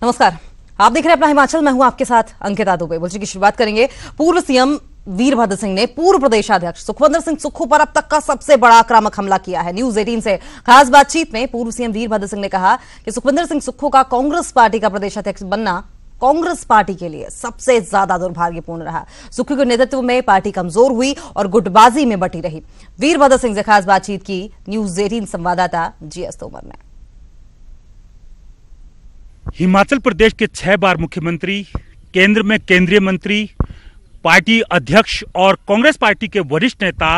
नमस्कार, आप देख रहे हैं अपना हिमाचल। मैं हूं आपके साथ अंकिता दुबे। बुलेटिन की शुरुआत करेंगे। पूर्व सीएम वीरभद्र सिंह ने पूर्व प्रदेशाध्यक्ष सुखविंदर सिंह सुक्खू पर अब तक का सबसे बड़ा आक्रामक हमला किया है। न्यूज 18 से खास बातचीत में पूर्व सीएम वीरभद्र सिंह ने कहा कि सुखविंदर सिंह सुक्खू का कांग्रेस पार्टी का प्रदेशाध्यक्ष बनना कांग्रेस पार्टी के लिए सबसे ज्यादा दुर्भाग्यपूर्ण रहा। सुक्खू के नेतृत्व में पार्टी कमजोर हुई और गुटबाजी में बटी रही। वीरभद्र सिंह से खास बातचीत की न्यूज 18 संवाददाता जीएस तोमर ने। हिमाचल प्रदेश के 6 बार मुख्यमंत्री, केंद्र में केंद्रीय मंत्री, पार्टी अध्यक्ष और कांग्रेस पार्टी के वरिष्ठ नेता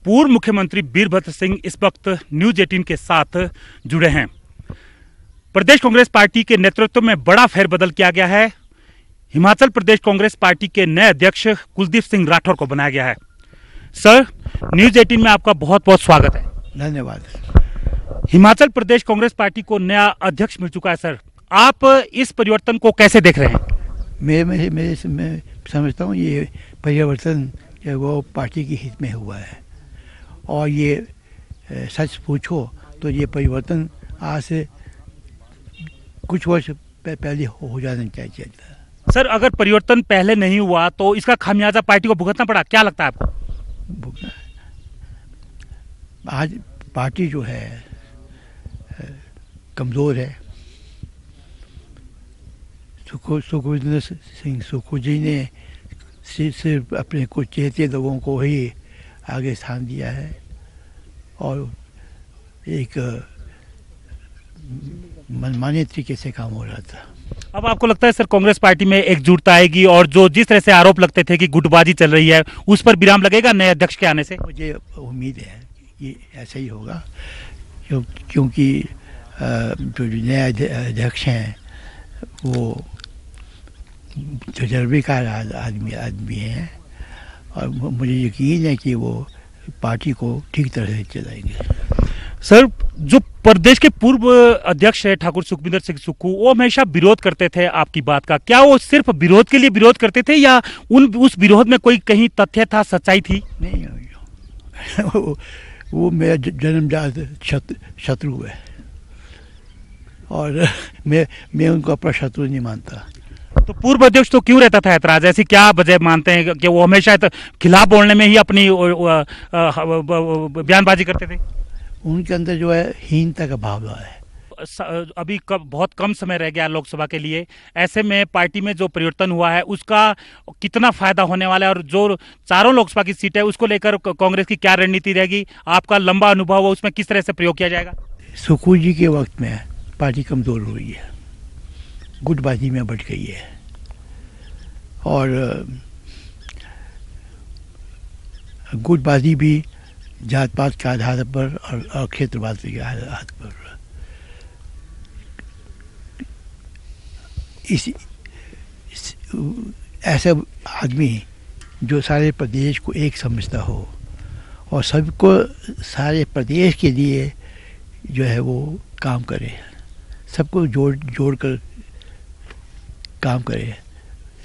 पूर्व मुख्यमंत्री वीरभद्र सिंह इस वक्त न्यूज 18 के साथ जुड़े हैं। प्रदेश कांग्रेस पार्टी के नेतृत्व में बड़ा फेरबदल किया गया है। हिमाचल प्रदेश कांग्रेस पार्टी के नए अध्यक्ष कुलदीप सिंह राठौर को बनाया गया है। सर, न्यूज 18 में आपका बहुत बहुत स्वागत है। धन्यवाद। हिमाचल प्रदेश कांग्रेस पार्टी को नया अध्यक्ष मिल चुका है। सर, आप इस परिवर्तन को कैसे देख रहे हैं? मैं समझता हूँ ये परिवर्तन जो वो पार्टी के हित में हुआ है, और ये सच पूछो तो ये परिवर्तन आज से कुछ वर्ष पहले हो जाना चाहिए था। सर, अगर परिवर्तन पहले नहीं हुआ तो इसका खामियाजा पार्टी को भुगतना पड़ा, क्या लगता है आपको? आज पार्टी जो है कमज़ोर है। सुखविंदर सिंह सुक्खू जी ने सिर्फ अपने कुछ चहेते लोगों को ही आगे स्थान दिया है, और एक मनमाने तरीके से काम हो रहा था। अब आपको लगता है सर कांग्रेस पार्टी में एकजुटता आएगी और जो जिस तरह से आरोप लगते थे कि गुटबाजी चल रही है उस पर विराम लगेगा नए अध्यक्ष के आने से? मुझे उम्मीद है कि ऐसा ही होगा, क्योंकि जो नए अध्यक्ष हैं वो तजर्बेकार आदमी हैं, और मुझे यकीन है कि वो पार्टी को ठीक तरह से चलाएंगे। सर, जो प्रदेश के पूर्व अध्यक्ष है ठाकुर सुखविंदर सिंह सुक्खू, वो हमेशा विरोध करते थे आपकी बात का। क्या वो सिर्फ विरोध के लिए विरोध करते थे या उस विरोध में कोई कहीं तथ्य था, सच्चाई थी? नहीं, वो मेरा जन्मजात शत्रु है, और मैं उनको अपना शत्रु नहीं मानता। तो पूर्व अध्यक्ष तो क्यों रहता था ऐतराज? ऐसी क्या वजह मानते हैं कि वो हमेशा खिलाफ बोलने में ही अपनी बयानबाजी करते थे? उनके अंदर जो है हीनता का भाव है। अभी बहुत कम समय रह गया लोकसभा के लिए। ऐसे में पार्टी में जो परिवर्तन हुआ है उसका कितना फायदा होने वाला है, और जो चारों लोकसभा की सीट है उसको लेकर कांग्रेस की क्या रणनीति रहेगी? आपका लंबा अनुभव है, उसमें किस तरह से प्रयोग किया जाएगा? सुक्खू जी के वक्त में पार्टी कमजोर हो रही है, गुटबाजी में बढ़ गई है, और गुटबाजी भी जात पात के आधार पर और क्षेत्रवाद के आधार पर। ऐसा आदमी जो सारे प्रदेश को एक समझता हो और सबको सारे प्रदेश के लिए जो है वो काम करे, सबको जोड़ कर काम करे,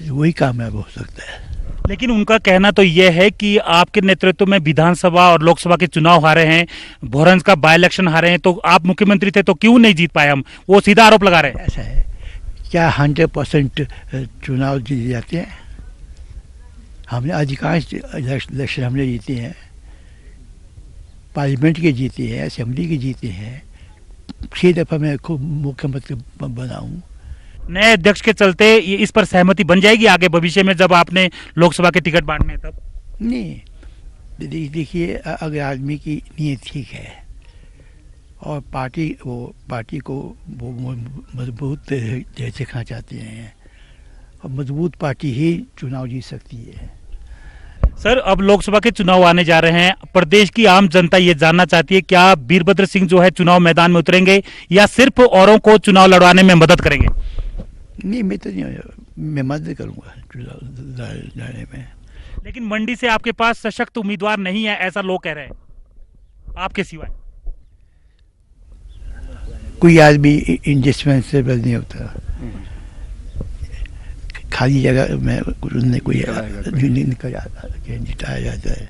वही कामयाब हो सकता है। लेकिन उनका कहना तो यह है कि आपके नेतृत्व में विधानसभा और लोकसभा के चुनाव हारे हैं, भोरंज का बाय इलेक्शन हारे हैं, तो आप मुख्यमंत्री थे तो क्यों नहीं जीत पाए हम? वो सीधा आरोप लगा रहे हैं। ऐसा है क्या? 100% चुनाव जीते जाते हैं? हमने अधिकांश इलेक्शन हमने जीते हैं, पार्लियामेंट के जीते हैं, असेंबली के जीते हैं। 6 दफा मैं खूब मुख्यमंत्री बना हूँ। नए अध्यक्ष के चलते इस पर सहमति बन जाएगी आगे भविष्य में जब आपने लोकसभा के टिकट बांटने तब? नहीं, देखिए, अगर आदमी की नीयत ठीक है और पार्टी को वो मजबूत देखना चाहते हैं, और मजबूत पार्टी ही चुनाव जीत सकती है। सर, अब लोकसभा के चुनाव आने जा रहे हैं। प्रदेश की आम जनता ये जानना चाहती है क्या वीरभद्र सिंह जो है चुनाव मैदान में उतरेंगे या सिर्फ औरों को चुनाव लड़वाने में मदद करेंगे? नहीं, मैं तो नहीं, मैं मदद करूंगा चुनाव लड़ने में। लेकिन मंडी से आपके पास सशक्त उम्मीदवार नहीं है, ऐसा लोग कह रहे हैं आपके सिवाय। कोई आदमी इंडिस्पेंसेबल नहीं होता। खाली जगह में कोई निकाला जाता है।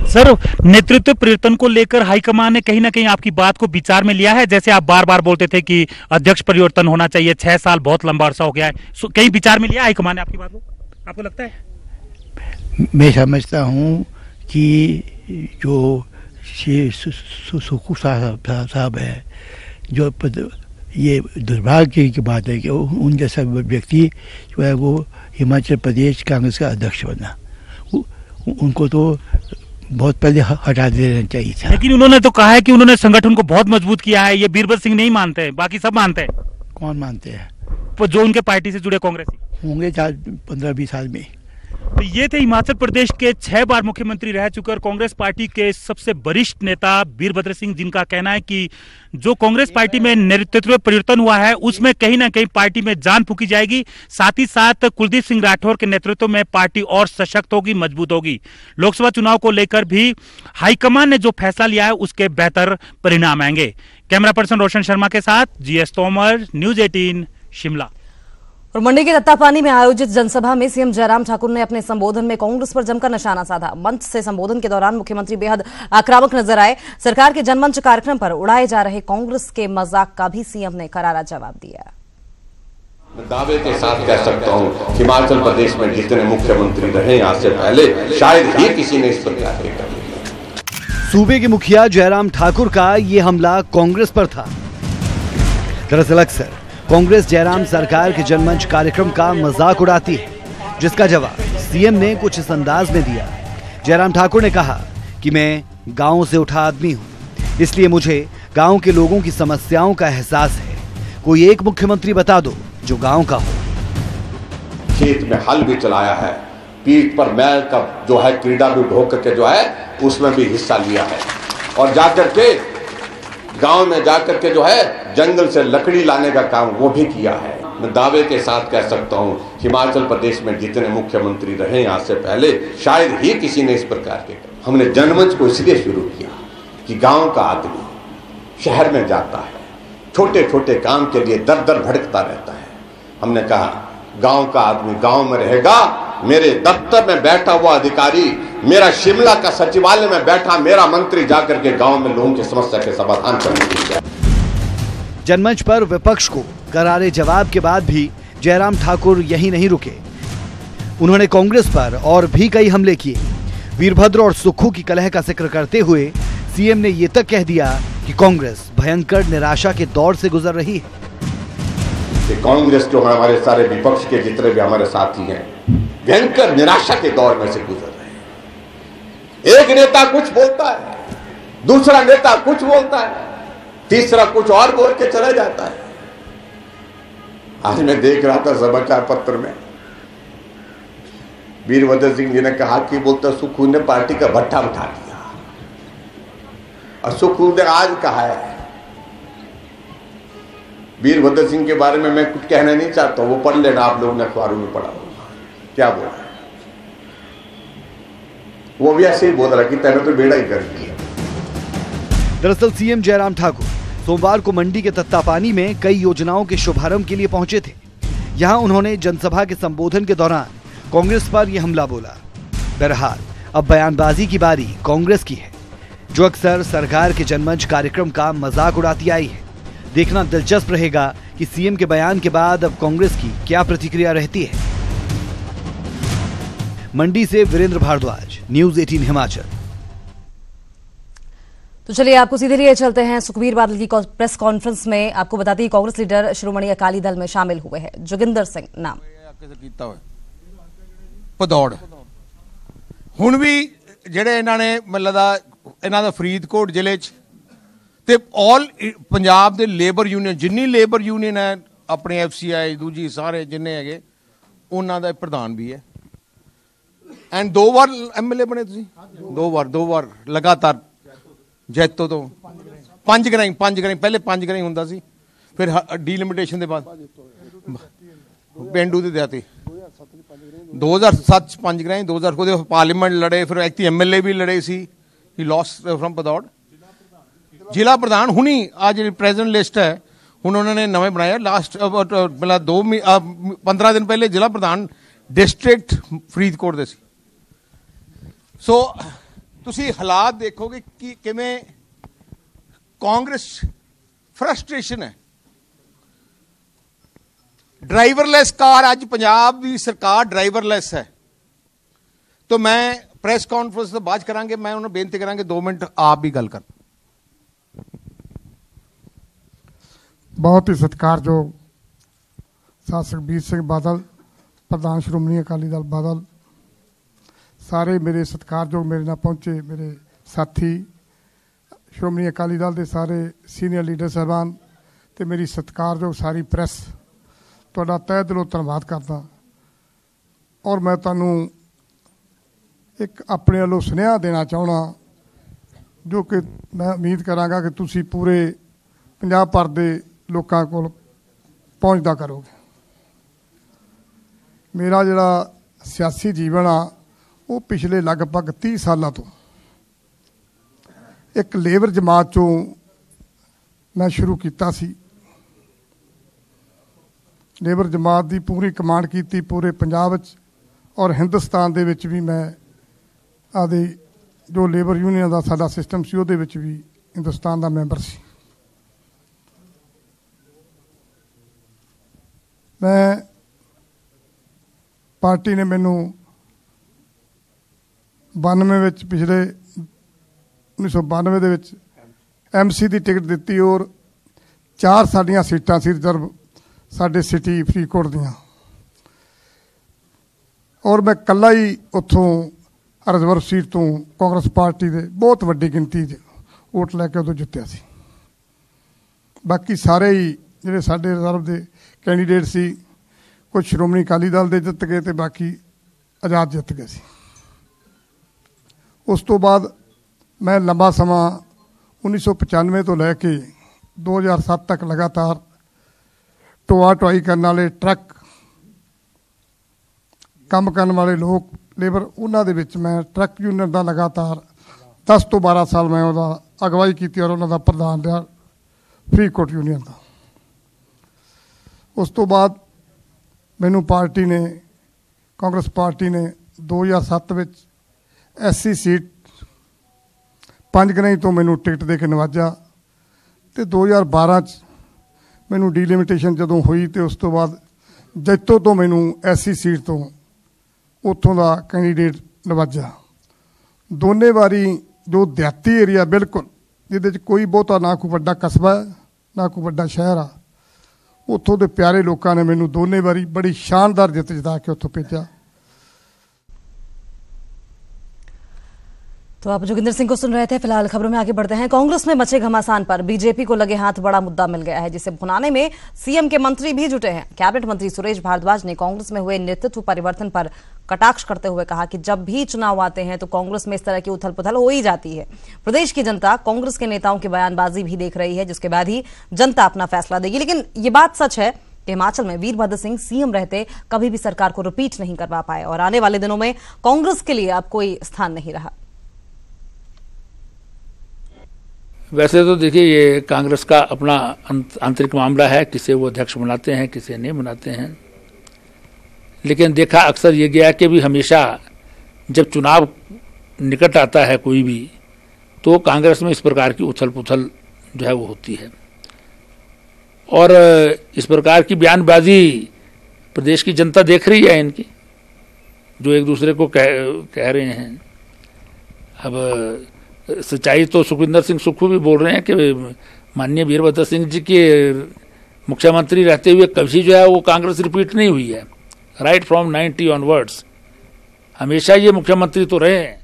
सर, नेतृत्व परिवर्तन को लेकर हाईकमान ने कहीं ना कहीं आपकी बात को विचार में लिया है? जैसे आप बार बार बोलते थे कि अध्यक्ष परिवर्तन होना चाहिए, 6 साल बहुत लंबा अरसा हो गया है, कहीं विचार में लिया हाईकमान ने आपकी बात को? आपको लगता है? मैं समझता हूँ कि जो सुक्खू साहब है, जो ये दुर्भाग्य की बात है कि उन जैसा व्यक्ति जो है वो हिमाचल प्रदेश कांग्रेस का अध्यक्ष बना। उनको तो बहुत पहले हटा देना चाहिए था। लेकिन उन्होंने तो कहा है कि उन्होंने संगठन को बहुत मजबूत किया है। ये बीरभद्र सिंह नहीं मानते हैं, बाकी सब मानते हैं। कौन मानते हैं? जो उनके पार्टी से जुड़े कांग्रेसी होंगे 15-20 साल में। तो ये थे हिमाचल प्रदेश के 6 बार मुख्यमंत्री रह चुके और कांग्रेस पार्टी के सबसे वरिष्ठ नेता वीरभद्र सिंह, जिनका कहना है कि जो कांग्रेस पार्टी में नेतृत्व परिवर्तन हुआ है उसमें कहीं ना कहीं पार्टी में जान फूकी जाएगी। साथ ही साथ कुलदीप सिंह राठौर के नेतृत्व में पार्टी और सशक्त होगी, मजबूत होगी। लोकसभा चुनाव को लेकर भी हाईकमान ने जो फैसला लिया है उसके बेहतर परिणाम आएंगे। कैमरा पर्सन रोशन शर्मा के साथ GS तोमर, न्यूज 18 शिमला। और मंडी के तत्तापानी में आयोजित जनसभा में सीएम जयराम ठाकुर ने अपने संबोधन में कांग्रेस पर जमकर निशाना साधा। मंच से संबोधन के दौरान मुख्यमंत्री बेहद आक्रामक नजर आए। सरकार के जनमंच कार्यक्रम पर उड़ाए जा रहे कांग्रेस के मजाक का भी सीएम ने करारा जवाब दिया। मैं दावे के साथ कह सकता हूं, हिमाचल प्रदेश में जितने मुख्यमंत्री रहे आज से पहले शायद ही किसी ने इस प्रकार के कर। सूबे के मुखिया जयराम ठाकुर का ये हमला कांग्रेस पर था। दरअसल अक्सर कांग्रेस जयराम सरकार के जनमंच कार्यक्रम का मजाक उड़ाती है, जिसका जवाब सीएम ने कुछ इस अंदाज में दिया। जयराम ठाकुर ने कहा कि मैं गांव से उठा आदमी हूं, इसलिए मुझे गांव के लोगों की समस्याओं का एहसास है। कोई एक मुख्यमंत्री बता दो जो गांव का हो। खेत में हल भी चलाया है, पीठ पर मैल का जो है क्रीड़ा भी ढो करके जो है उसमें भी हिस्सा लिया है, और जाकर के गांव में जाकर के जो है जंगल से लकड़ी लाने का काम वो भी किया है। मैं दावे के साथ कह सकता हूं, हिमाचल प्रदेश में जितने मुख्यमंत्री रहे आज से पहले शायद ही किसी ने इस प्रकार के। हमने जनमंच को इसलिए शुरू किया कि गांव का आदमी शहर में जाता है, छोटे छोटे काम के लिए दर दर भटकता रहता है। हमने कहा गांव का आदमी गांव में रहेगा, मेरे दफ्तर में बैठा हुआ अधिकारी, मेरा शिमला का सचिवालय में बैठा मेरा मंत्री जाकर के गांव में लोगों की समस्या के समाधान करने की है। जनमंच पर विपक्ष को करारे जवाब के बाद भी जयराम ठाकुर यहीं नहीं रुके। उन्होंने कांग्रेस पर और भी कई हमले किए। वीरभद्र और सुक्खू की कलह का जिक्र करते हुए सीएम ने ये तक कह दिया कि कांग्रेस भयंकर निराशा के दौर से गुजर रही है। कि कांग्रेस जो हमारे सारे विपक्ष के जितने भी हमारे साथी हैं भयंकर निराशा के दौर में से गुजर रहे हैं। एक नेता कुछ बोलता है, दूसरा नेता कुछ बोलता है, तीसरा कुछ और बोल के चला जाता है। आज मैं देख रहा था समाचार पत्र में वीरभद्र सिंह जी ने कहा कि बोलता सुक्खू ने पार्टी का भट्ठा उठा दिया, और सुक्खू ने आज कहा है। वीरभद्र सिंह के बारे में मैं कुछ कहना नहीं चाहता, वो पढ़ लेना, आप लोग ने अखबारों में पढ़ा होगा क्या बोला है। वो भी ऐसे ही बोल रहा कि तेरे तो बेड़ा ही कर दिया। दरअसल सीएम जयराम ठाकुर सोमवार को मंडी के तत्तापानी में कई योजनाओं के शुभारंभ के लिए पहुंचे थे। यहां उन्होंने जनसभा के संबोधन के दौरान कांग्रेस पर यह हमला बोला। बहरहाल अब बयानबाजी की बारी कांग्रेस की है, जो अक्सर सरकार के जनमंच कार्यक्रम का मजाक उड़ाती आई है। देखना दिलचस्प रहेगा कि सीएम के बयान के बाद अब कांग्रेस की क्या प्रतिक्रिया रहती है। मंडी से वीरेंद्र भारद्वाज, न्यूज 18 हिमाचल। तो चलिए आपको सीधे लिए चलते हैं सुखबीर बादल की प्रेस कॉन्फ्रेंस में। आपको बताते हैं कांग्रेस लीडर शिरोमणि अकाली दल में शामिल हुए हैं जोगिंदर सिंह नाम ਭਦੌੜ। ਹੁਣ ਵੀ ਜਿਹੜੇ ਇਹਨਾਂ ਨੇ ਮਤਲਬ ਇਹਨਾਂ ਦਾ ਫਰੀਦਕੋਟ ਜ਼ਿਲ੍ਹੇ 'ਚ ਤੇ ਆਲ ਪੰਜਾਬ ਦੇ ਲੇਬਰ ਯੂਨੀਅਨ, ਜਿੰਨੀ ਲੇਬਰ ਯੂਨੀਅਨ ਹੈ ਆਪਣੇ FCI ਦੂਜੀ ਸਾਰੇ ਜਿੰਨੇ ਹੈਗੇ ਉਹਨਾਂ ਦਾ ਪ੍ਰਧਾਨ ਵੀ ਹੈ। ਐਂਡ 2 ਵਾਰ MLA ਬਣੇ ਤੁਸੀਂ, 2 ਵਾਰ ਲਗਾਤਾਰ ਜੈਤੋ ਤੋਂ 5 ਗਰਾਈ ਪਹਿਲੇ 5 ਗਰਾਈ ਹੁੰਦਾ ਸੀ, ਫਿਰ ਡੀਲਿਮਿਟੇਸ਼ਨ ਦੇ ਬਾਅਦ ਪਿੰਡੂ ਦੇ ਦਿਆਤੇ 2007 'ਚ 5 ਗਰਾਈ, 2000 ਉਹਦੇ ਪਾਰਲੀਮੈਂਟ ਲੜੇ, ਫਿਰ ਇੱਕ MLA ਵੀ ਲੜੇ ਸੀ। ਹੀ ਲੌਸਟ ਫਰਮ ਭਦੌੜ। ਜ਼ਿਲ੍ਹਾ ਪ੍ਰਧਾਨ ਹੁਣੀ ਆ ਜਿਹੜੀ ਪ੍ਰੈਜ਼ੈਂਟ ਲਿਸਟ ਹੈ ਹੁਣ ਉਹਨਾਂ ਨੇ ਨਵੇਂ ਬਣਾਇਆ। ਲਾਸਟ ਮਤਲਬ 15 ਦਿਨ ਪਹਿਲੇ ਜ਼ਿਲ੍ਹਾ ਪ੍ਰਧਾਨ ਡਿਸਟ੍ਰਿਕਟ ਫਰੀਦਕੋਟ ਦੇ ਸੀ। ਸੋ ਤੁਸੀਂ ਹਾਲਾਤ ਦੇਖੋਗੇ ਕਿ ਕਿਵੇਂ ਕਾਂਗਰਸ ਫਰਸਟ੍ਰੇਸ਼ਨ ਹੈ। ड्राइवरलेस कार ਅੱਜ ਪੰਜਾਬ ਦੀ ਸਰਕਾਰ ड्राइवरलेस है। तो मैं प्रेस कॉन्फ्रेंस तो बात करांगे, मैं उन्हें बेनती करांगे 2 मिनट आप भी गल कर। बहुत ही सत्कारयोग साध सुखबीर सिंह बादल, प्रधान श्रोमणी अकाली दल बादल, सारे मेरे सत्कारयोग मेरे नाल पहुंचे मेरे साथी श्रोमणी अकाली दल के सारे सीनियर लीडर साहबान ते मेरी सत्कारयोग सारी प्रेस, तुहाडा तहे दिलों धन्नवाद करदा। और मैं तुहानूं एक अपने वालों सुनेहा देना चाहना, जो कि मैं उम्मीद करांगा कि तुसीं पूरे पंजाब भर दे लोकां कोल पहुंचदा करोगे। मेरा जिहड़ा सियासी जीवन आ वो पिछले लगभग 30 सालों तो एक लेबर जमात चों मैं शुरू किया सी। लेबर जमात की पूरी कमांड की पूरे पंजाब और हिंदुस्तान दे विच भी मैं आदि जो लेबर यूनियन का साडा सिस्टम सी उहदे विच भी हिंदुस्तान का मैंबर सी। मैं पार्टी ने मैनू 92 विच पिछले 1992 दे विच MC की टिकट दी और 4 साडियां सीटां सी रिजर्व साडे सिटी फरीदकोट दियां, और मैं कल्ला ही उत्थों रिजर्व सीट तो कांग्रेस पार्टी दे बहुत वड्डी गिनती वोट लैके उदों जित्तिया सी। बाकी सारे ही जिहड़े साडे रिजर्व दे कैंडीडेट सी, कुछ श्रोमणी अकाली दल दे जित गए तो बाकी आज़ाद जित गए सी। उस तो बाद मैं लंबा समा 1995 तो लैके 2007 तक लगातार ढोआ ढुआई करने वाले ट्रक काम करने वाले लोग लेबर उन्होंने मैं ट्रक यूनियन का लगातार 10 तो 12 साल मैं वह अगवाई की और उन्होंने प्रधान रहा फरीदकोट यूनियन का। उस तो बाद मैनू पार्टी ने कांग्रेस पार्टी ने 2007 में SC सीट 5 गनाई तो मैनू टिकट दे के नवाजा, तो 2012 मैनू डीलिमिटेशन जदों हुई तो उस तो बाद जैतों तो मैनू SC सीट तो उत्थों का कैंडीडेट नवाजा। दोने बारी जो देहाती एरिया बिल्कुल जिहदे कोई बहुता ना कोई वड्डा कस्बा है ना कोई वड्डा शहर आ, उत्थों के प्यारे लोगों ने मैनू दोने बारी बड़ी शानदार जित जिता के उत्थों भेजा। तो आप जोगिंदर सिंह को सुन रहे थे। फिलहाल खबरों में आगे बढ़ते हैं। कांग्रेस में मचे घमासान पर बीजेपी को लगे हाथ बड़ा मुद्दा मिल गया है, जिसे भुनाने में सीएम के मंत्री भी जुटे हैं। कैबिनेट मंत्री सुरेश भारद्वाज ने कांग्रेस में हुए नेतृत्व परिवर्तन पर कटाक्ष करते हुए कहा कि जब भी चुनाव आते हैं तो कांग्रेस में इस तरह की उथल पुथल हो ही जाती है। प्रदेश की जनता कांग्रेस के नेताओं की बयानबाजी भी देख रही है, जिसके बाद ही जनता अपना फैसला देगी। लेकिन ये बात सच है कि हिमाचल में वीरभद्र सिंह सीएम रहते कभी भी सरकार को रिपीट नहीं करवा पाए और आने वाले दिनों में कांग्रेस के लिए अब कोई स्थान नहीं रहा। वैसे तो देखिए ये कांग्रेस का अपना आंतरिक मामला है, किसे वो अध्यक्ष बनाते हैं किसे नहीं बनाते हैं। लेकिन देखा अक्सर ये गया कि भी हमेशा जब चुनाव निकट आता है कोई भी, तो कांग्रेस में इस प्रकार की उथल पुथल जो है वो होती है। और इस प्रकार की बयानबाजी प्रदेश की जनता देख रही है इनकी, जो एक दूसरे को कह रहे हैं। अब सच्चाई तो सुखविंदर सिंह सुक्खू भी बोल रहे हैं कि माननीय वीरभद्र सिंह जी के मुख्यमंत्री रहते हुए कभी जो है वो कांग्रेस रिपीट नहीं हुई है। राइट फ्रॉम 90 ऑनवर्ड्स हमेशा ये मुख्यमंत्री तो रहे हैं।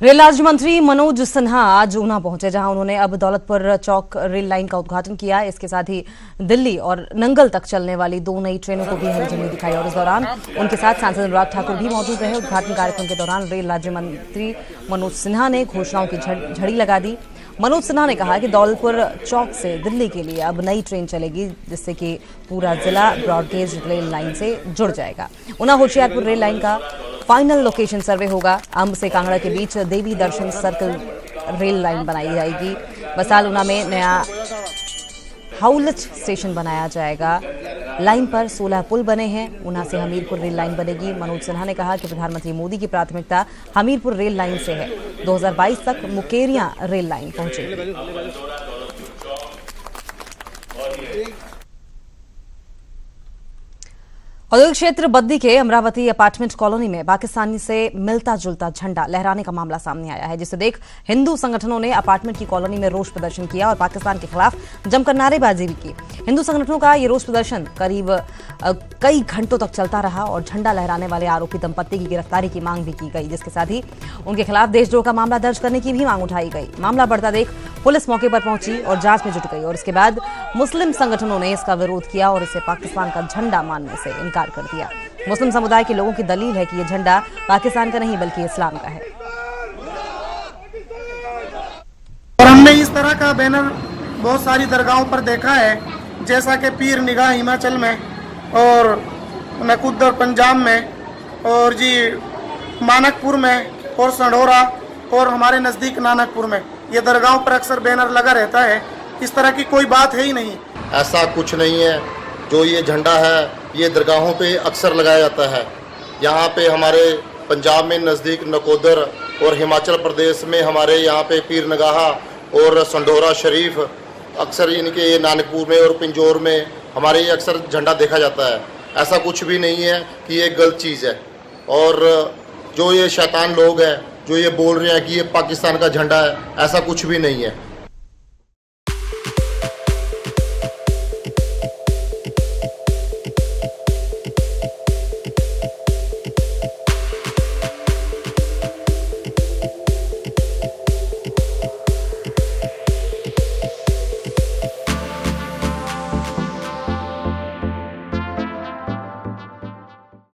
रेल राज्य मंत्री मनोज सिन्हा आज ऊना पहुंचे, जहां उन्होंने अब दौलतपुर चौक रेल लाइन का उद्घाटन किया। इसके साथ ही दिल्ली और नंगल तक चलने वाली 2 नई ट्रेनों को भी हरी झंडी दिखाई और इस दौरान उनके साथ सांसद अनुराग ठाकुर भी मौजूद रहे। उद्घाटन कार्यक्रम के दौरान रेल राज्य मंत्री मनोज सिन्हा ने घोषणाओं की झड़ी लगा दी। मनोज सिन्हा ने कहा कि दौलतपुर चौक से दिल्ली के लिए अब नई ट्रेन चलेगी, जिससे कि पूरा जिला ब्रॉडगेज रेल लाइन से जुड़ जाएगा। ऊना होशियारपुर रेल लाइन का फाइनल लोकेशन सर्वे होगा। अंब से कांगड़ा के बीच देवी दर्शन सर्कल रेल लाइन बनाई जाएगी। बसाल ऊना में नया हाउलच स्टेशन बनाया जाएगा। लाइन पर 16 पुल बने हैं। ऊना से हमीरपुर रेल लाइन बनेगी। मनोज सिन्हा ने कहा कि प्रधानमंत्री मोदी की प्राथमिकता हमीरपुर रेल लाइन से है। 2022 तक मुकेरियां रेल लाइन पहुंचेगी। औद्योगिक क्षेत्र बद्दी के अमरावती अपार्टमेंट कॉलोनी में पाकिस्तानी से मिलता जुलता झंडा लहराने का मामला सामने आया है, जिसे देख हिंदू संगठनों ने अपार्टमेंट की कॉलोनी में रोष प्रदर्शन किया और पाकिस्तान के खिलाफ जमकर नारेबाजी भी की। हिंदू संगठनों का ये रोष प्रदर्शन करीब कई घंटों तक चलता रहा और झंडा लहराने वाले आरोपी दंपत्ति की गिरफ्तारी की मांग भी की गई, जिसके साथ ही उनके खिलाफ देशद्रोह का मामला दर्ज करने की भी मांग उठाई गई। मामला बढ़ता देख पुलिस मौके पर पहुंची और जांच में जुट गई और इसके बाद मुस्लिम संगठनों ने इसका विरोध किया और इसे पाकिस्तान का झंडा मानने से इनकार कर दिया। मुस्लिम समुदाय के लोगों की दलील है कि यह झंडा पाकिस्तान का नहीं बल्कि इस्लाम का है। और हमने इस तरह का बैनर बहुत सारी दरगाहों पर देखा है, जैसा कि पीर निगाह हिमाचल में और नकुद्दर पंजाब में और जी मानकपुर में और संढोरा और हमारे नज़दीक नानकपुर में ये दरगाहों पर अक्सर बैनर लगा रहता है। इस तरह की कोई बात है ही नहीं। ऐसा कुछ नहीं है। जो ये झंडा है ये दरगाहों पे अक्सर लगाया जाता है। यहाँ पे हमारे पंजाब में नज़दीक नकोदर और हिमाचल प्रदेश में हमारे यहाँ पे पीर निगाह और संढोरा शरीफ, अक्सर इनके ये नानकपुर में और पिंजौर में हमारे ये अक्सर झंडा देखा जाता है। ऐसा कुछ भी नहीं है कि ये गलत चीज़ है। और जो ये शैतान लोग हैं जो ये बोल रहे हैं कि ये पाकिस्तान का झंडा है, ऐसा कुछ भी नहीं है।